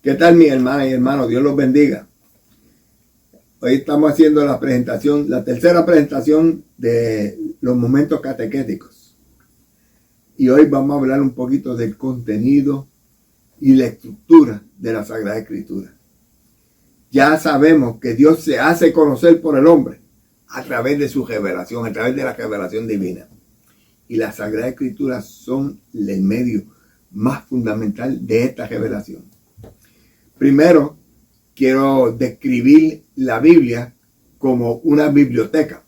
¿Qué tal, mi hermana y hermano? Dios los bendiga. Hoy estamos haciendo la tercera presentación de los momentos catequéticos. Y hoy vamos a hablar un poquito del contenido y la estructura de la Sagrada Escritura. Ya sabemos que Dios se hace conocer por el hombre a través de su revelación, a través de la revelación divina. Y las Sagradas Escrituras son el medio más fundamental de esta revelación. Primero, quiero describir la Biblia como una biblioteca.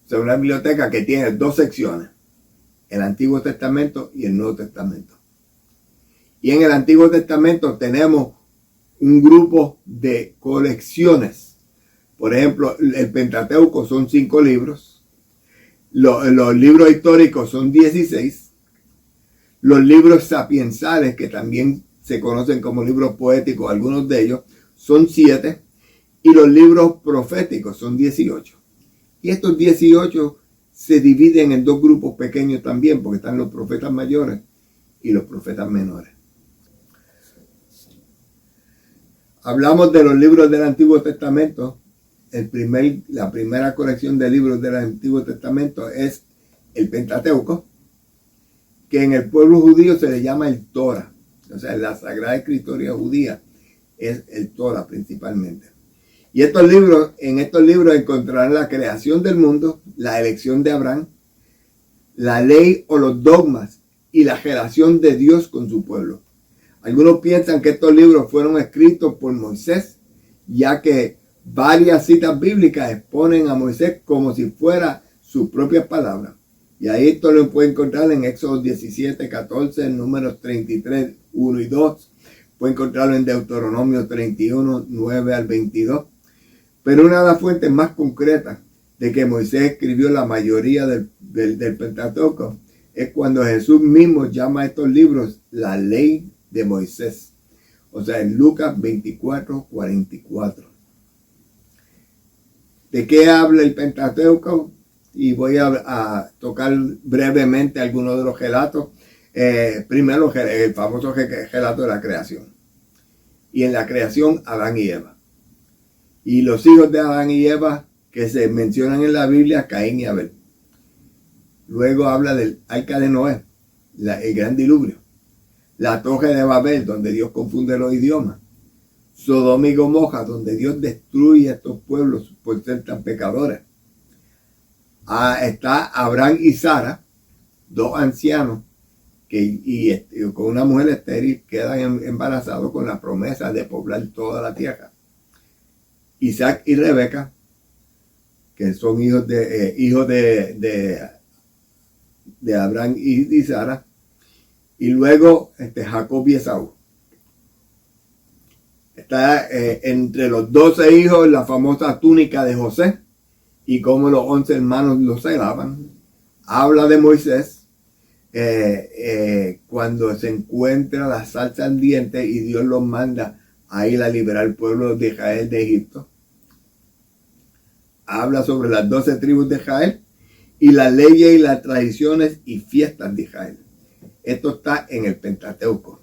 O sea, una biblioteca que tiene dos secciones, el Antiguo Testamento y el Nuevo Testamento. Y en el Antiguo Testamento tenemos un grupo de colecciones. Por ejemplo, el Pentateuco son 5 libros. Los libros históricos son 16. Los libros sapiensales, que también se conocen como libros poéticos, algunos de ellos, son 7. Y los libros proféticos son 18. Y estos 18 se dividen en dos grupos pequeños también, porque están los profetas mayores y los profetas menores. Hablamos de los libros del Antiguo Testamento. La primera colección de libros del Antiguo Testamento es el Pentateuco, que en el pueblo judío se le llama el Torah. O sea, la Sagrada Escritura judía es el Torah principalmente. Y en estos libros encontrarán la creación del mundo, la elección de Abraham, la ley o los dogmas y la relación de Dios con su pueblo. Algunos piensan que estos libros fueron escritos por Moisés, ya que varias citas bíblicas exponen a Moisés como si fuera sus propias palabras. Y ahí esto lo puede encontrar en Éxodo 17, 14, en Números 33, 1 y 2. Puede encontrarlo en Deuteronomio 31, 9 al 22. Pero una de las fuentes más concretas de que Moisés escribió la mayoría del Pentateuco es cuando Jesús mismo llama a estos libros la ley de Moisés. O sea, en Lucas 24, 44. ¿De qué habla el Pentateuco? Y voy a tocar brevemente algunos de los relatos. Primero, el famoso relato de la creación. Y en la creación, Adán y Eva. Y los hijos de Adán y Eva que se mencionan en la Biblia, Caín y Abel. Luego habla del arca de Noé, el gran diluvio. La torre de Babel, donde Dios confunde los idiomas. Sodoma y Gomorra, donde Dios destruye a estos pueblos por ser tan pecadores. Está Abraham y Sara, dos ancianos, que con una mujer estéril quedan embarazados con la promesa de poblar toda la tierra. Isaac y Rebeca, que son hijos de Abraham y Sara. Y luego Jacob y Esaú. Está entre los 12 hijos la famosa túnica de José y cómo los 11 hermanos los celaban. Habla de Moisés cuando se encuentra la salsa ardiente y Dios los manda a ir a liberar al pueblo de Israel de Egipto. Habla sobre las 12 tribus de Israel y las leyes y las tradiciones y fiestas de Israel. Esto está en el Pentateuco.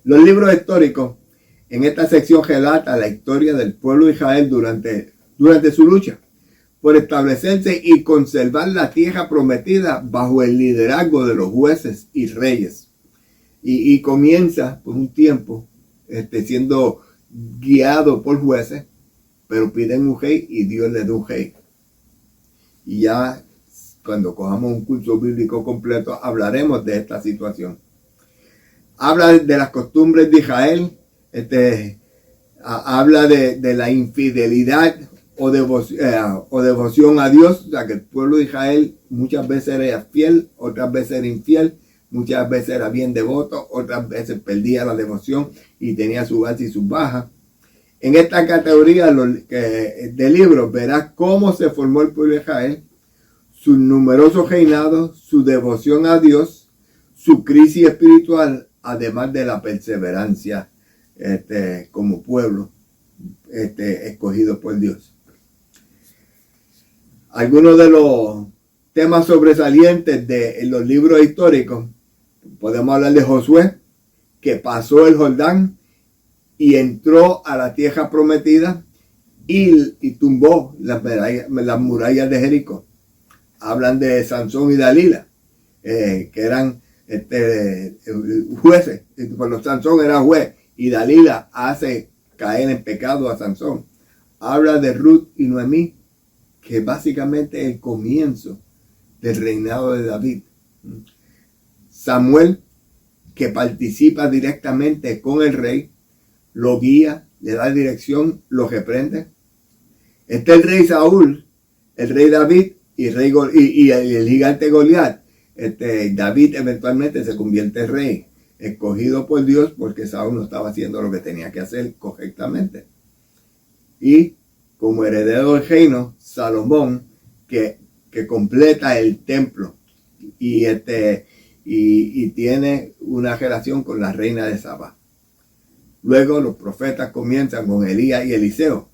Los libros históricos, en esta sección relata la historia del pueblo de Israel durante su lucha por establecerse y conservar la tierra prometida bajo el liderazgo de los jueces y reyes. Y comienza por un tiempo siendo guiado por jueces, pero piden un rey y Dios les da un rey. Y ya cuando cojamos un curso bíblico completo hablaremos de esta situación. Habla de las costumbres de Israel, habla de la infidelidad o devoción a Dios, o sea que el pueblo de Israel muchas veces era fiel, otras veces era infiel, muchas veces era bien devoto, otras veces perdía la devoción y tenía sus altas y sus bajas. En esta categoría de libros verás cómo se formó el pueblo de Israel, sus numerosos reinados, su devoción a Dios, su crisis espiritual, además de la perseverancia como pueblo escogido por Dios. Algunos de los temas sobresalientes de los libros históricos, podemos hablar de Josué, que pasó el Jordán y entró a la tierra prometida y tumbó las murallas de Jericó. Hablan de Sansón y Dalila, que eran jueces. Cuando Sansón era juez y Dalila hace caer en pecado a Sansón. Habla de Ruth y Noemí, que básicamente es el comienzo del reinado de David. Samuel, que participa directamente con el rey, lo guía, le da dirección, lo reprende. El rey Saúl, el rey David y el gigante Goliat. David eventualmente se convierte en rey, escogido por Dios porque Saúl no estaba haciendo lo que tenía que hacer correctamente. Y como heredero del reino, Salomón, que completa el templo y tiene una relación con la reina de Saba. Luego los profetas comienzan con Elías y Eliseo.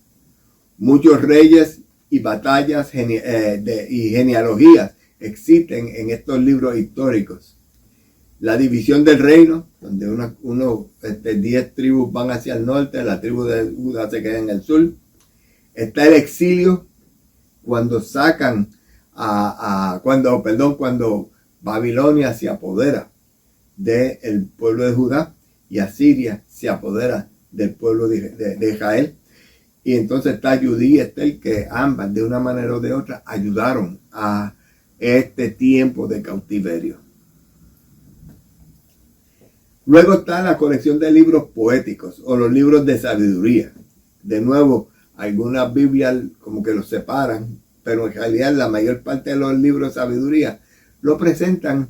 Muchos reyes y batallas y genealogías existen en estos libros históricos. La división del reino, donde 10 tribus van hacia el norte, la tribu de Judá se queda en el sur. Está el exilio, cuando cuando Babilonia se apodera del pueblo de Judá y Asiria se apodera del pueblo de Israel. Y entonces está Judí y Estel, que ambas de una manera o de otra ayudaron a este tiempo de cautiverio. Luego está la colección de libros poéticos o los libros de sabiduría. De nuevo, algunas Biblias como que los separan, pero en realidad la mayor parte de los libros de sabiduría lo presentan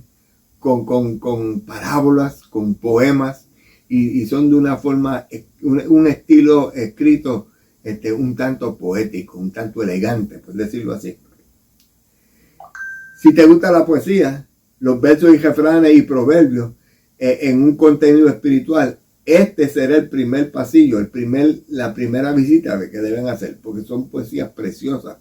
con parábolas, con poemas, y son de una forma, un estilo escrito un tanto poético, un tanto elegante, por decirlo así. Si te gusta la poesía, los versos y refranes y proverbios en un contenido espiritual, será el primer pasillo, la primera visita que deben hacer, porque son poesías preciosas,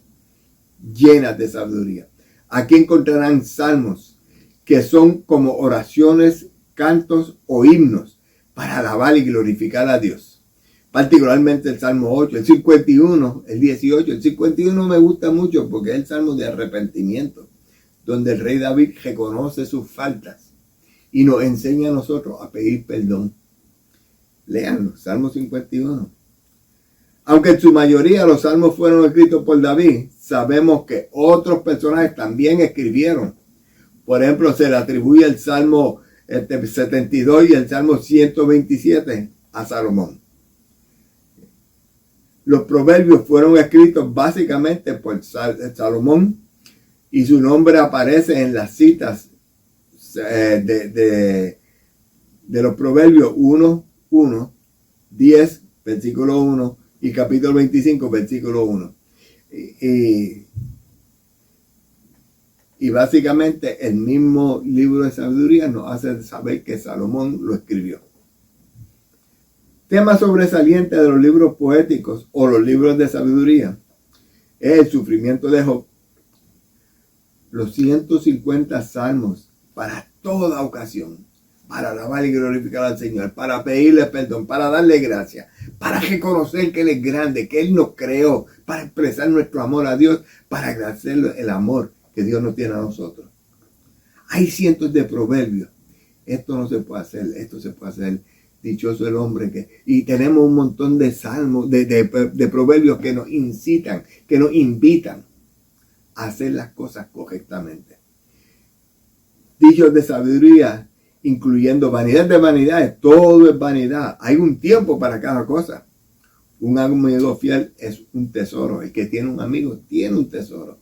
llenas de sabiduría. Aquí encontrarán salmos que son como oraciones, cantos o himnos para alabar y glorificar a Dios. Particularmente el Salmo 8, el 51, el 18. El 51 me gusta mucho porque es el Salmo de arrepentimiento, donde el rey David reconoce sus faltas y nos enseña a nosotros a pedir perdón. Léanlo, Salmo 51. Aunque en su mayoría los salmos fueron escritos por David, sabemos que otros personajes también escribieron. Por ejemplo, se le atribuye el Salmo 72 y el Salmo 127 a Salomón. Los proverbios fueron escritos básicamente por Salomón y su nombre aparece en las citas de los proverbios 1, 10, versículo 1 y capítulo 25, versículo 1. Y básicamente el mismo libro de sabiduría nos hace saber que Salomón lo escribió. Tema sobresaliente de los libros poéticos o los libros de sabiduría es el sufrimiento de Job. Los 150 salmos para toda ocasión, para alabar y glorificar al Señor, para pedirle perdón, para darle gracias, para reconocer que Él es grande, que Él nos creó, para expresar nuestro amor a Dios, para agradecerle el amor que Dios nos tiene a nosotros. Hay cientos de proverbios. Esto no se puede hacer, esto se puede hacer. Dichoso el hombre y tenemos un montón de salmos, de proverbios que nos incitan, que nos invitan a hacer las cosas correctamente. Dichos de sabiduría, incluyendo vanidad de vanidades, todo es vanidad. Hay un tiempo para cada cosa. Un amigo fiel es un tesoro. El que tiene un amigo tiene un tesoro.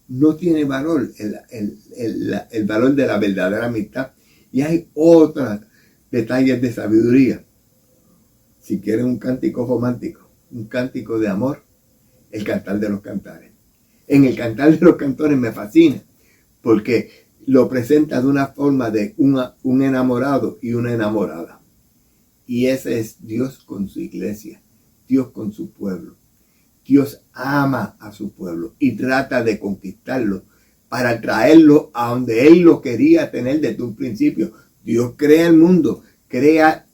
No tiene valor el valor de la verdadera amistad. Y hay otras detalles de sabiduría. Si quieren un cántico romántico, un cántico de amor, el cantar de los cantares. En el cantar de los cantores me fascina porque lo presenta de una forma de un enamorado y una enamorada. Y ese es Dios con su iglesia, Dios con su pueblo. Dios ama a su pueblo y trata de conquistarlo para traerlo a donde Él lo quería tener desde un principio. Dios crea el mundo, crea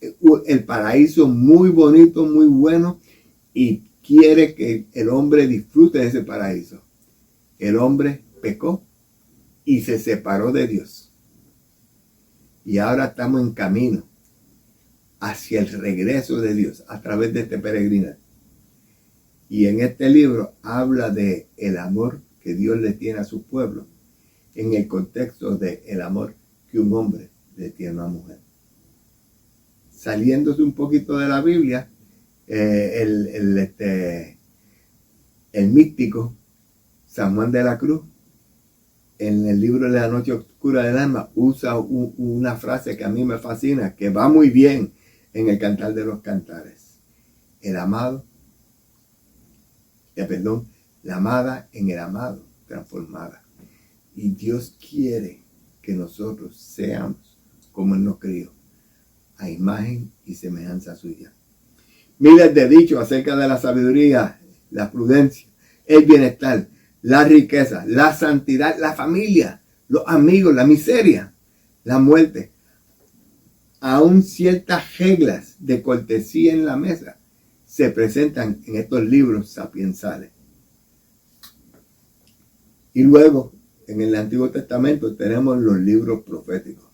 el paraíso muy bonito, muy bueno, y quiere que el hombre disfrute de ese paraíso. El hombre pecó y se separó de Dios. Y ahora estamos en camino hacia el regreso de Dios a través de este peregrinaje. Y en este libro habla de el amor que Dios le tiene a su pueblo en el contexto de el amor que un hombre le tiene a una mujer. Saliéndose un poquito de la Biblia, el místico San Juan de la Cruz, en el libro de La Noche Oscura del Alma, usa una frase que a mí me fascina, que va muy bien en el Cantar de los Cantares. La amada en el amado transformada. Y Dios quiere que nosotros seamos como Él nos crió, a imagen y semejanza suya. Miles de dichos acerca de la sabiduría, la prudencia, el bienestar, la riqueza, la santidad, la familia, los amigos, la miseria, la muerte. Aún ciertas reglas de cortesía en la mesa se presentan en estos libros sapiensales. Y luego, en el Antiguo Testamento tenemos los libros proféticos.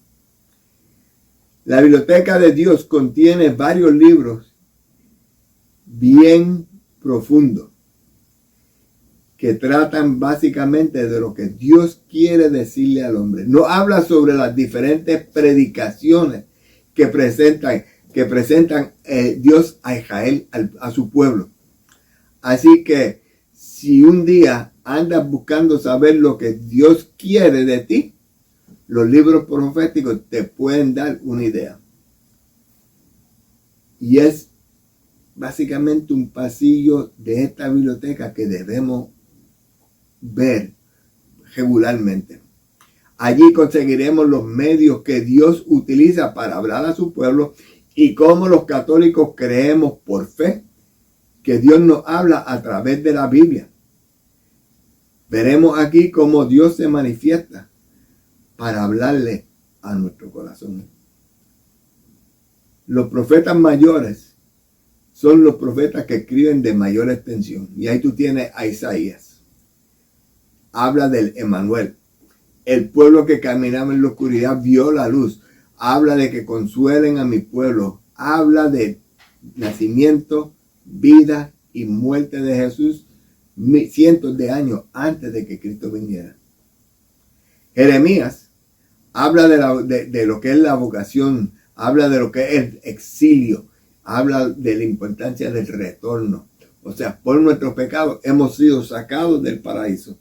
La biblioteca de Dios contiene varios libros bien profundos que tratan básicamente de lo que Dios quiere decirle al hombre. No habla sobre las diferentes predicaciones que presentan Dios a Israel, a su pueblo. Así que si un día andas buscando saber lo que Dios quiere de ti, los libros proféticos te pueden dar una idea. Y es básicamente un pasillo de esta biblioteca que debemos ver regularmente. Allí conseguiremos los medios que Dios utiliza para hablar a su pueblo y cómo los católicos creemos por fe que Dios nos habla a través de la Biblia. Veremos aquí cómo Dios se manifiesta para hablarle a nuestro corazón. Los profetas mayores son los profetas que escriben de mayor extensión. Y ahí tú tienes a Isaías. Habla del Emmanuel. El pueblo que caminaba en la oscuridad vio la luz. Habla de que consuelen a mi pueblo. Habla de nacimiento, vida y muerte de Jesús cientos de años antes de que Cristo viniera. Jeremías habla de lo que es la vocación, habla de lo que es el exilio, habla de la importancia del retorno. O sea, por nuestros pecados hemos sido sacados del paraíso.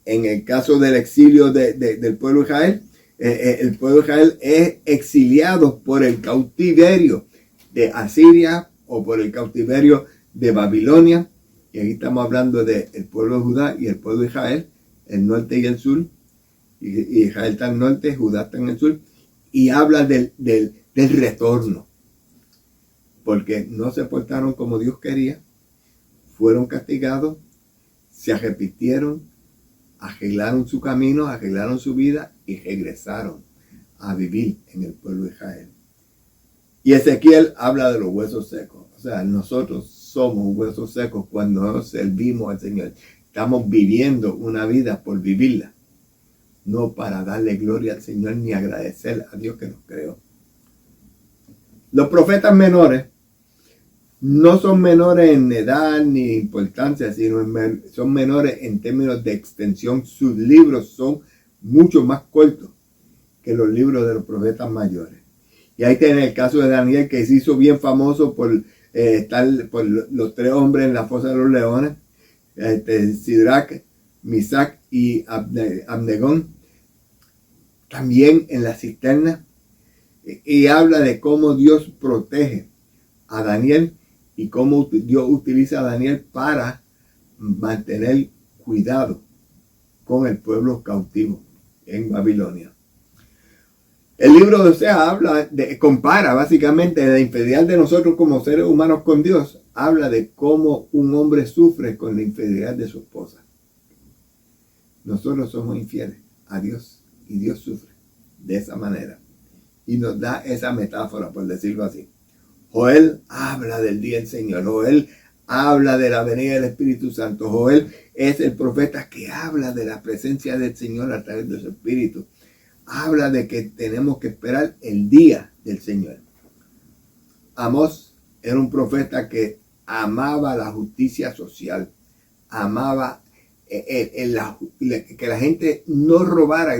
En el caso del exilio del pueblo de Israel, el pueblo de Israel es exiliado por el cautiverio de Asiria o por el cautiverio de Babilonia. Y aquí estamos hablando del pueblo de Judá y el pueblo de Israel, el norte y el sur. Y Israel está en el norte, Judá está en el sur. Y habla del retorno. Porque no se portaron como Dios quería. Fueron castigados. Se arrepintieron. Arreglaron su camino, arreglaron su vida y regresaron a vivir en el pueblo de Israel. Y Ezequiel habla de los huesos secos. O sea, nosotros somos huesos secos cuando nos servimos al Señor. Estamos viviendo una vida por vivirla. No para darle gloria al Señor ni agradecer a Dios que nos creó. Los profetas menores no son menores en edad ni importancia, sino son menores en términos de extensión. Sus libros son mucho más cortos que los libros de los profetas mayores. Y ahí tienen el caso de Daniel, que se hizo bien famoso por por los tres hombres en la fosa de los leones, Sidrac, Misac y Abdegón, también en la cisterna, y habla de cómo Dios protege a Daniel y cómo Dios utiliza a Daniel para mantener cuidado con el pueblo cautivo en Babilonia. El libro de Oseas compara básicamente la infidelidad de nosotros como seres humanos con Dios. Habla de cómo un hombre sufre con la infidelidad de su esposa. Nosotros somos infieles a Dios y Dios sufre de esa manera. y nos da esa metáfora, por decirlo así. Joel habla del día del Señor. Joel habla de la venida del Espíritu Santo. Joel es el profeta que habla de la presencia del Señor a través de su Espíritu. Habla de que tenemos que esperar el día del Señor. Amós era un profeta que amaba la justicia social. Amaba que la gente no robara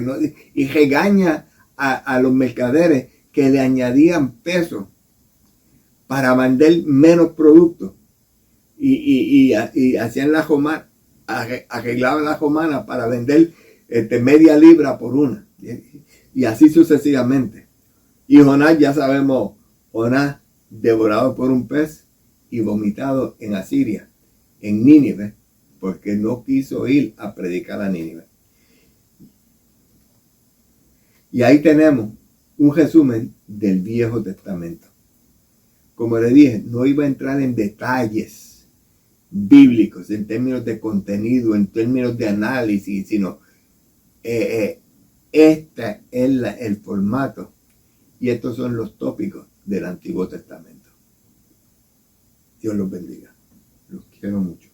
y regaña a los mercaderes que le añadían pesos para vender menos productos y hacían la romana, arreglaban la romana para vender media libra por una y así sucesivamente. Y Jonás, ya sabemos, Jonás devorado por un pez y vomitado en Asiria, en Nínive, porque no quiso ir a predicar a Nínive. Y ahí tenemos un resumen del Viejo Testamento. Como le dije, no iba a entrar en detalles bíblicos, en términos de contenido, en términos de análisis, sino este es el formato y estos son los tópicos del Antiguo Testamento. Dios los bendiga. Los quiero mucho.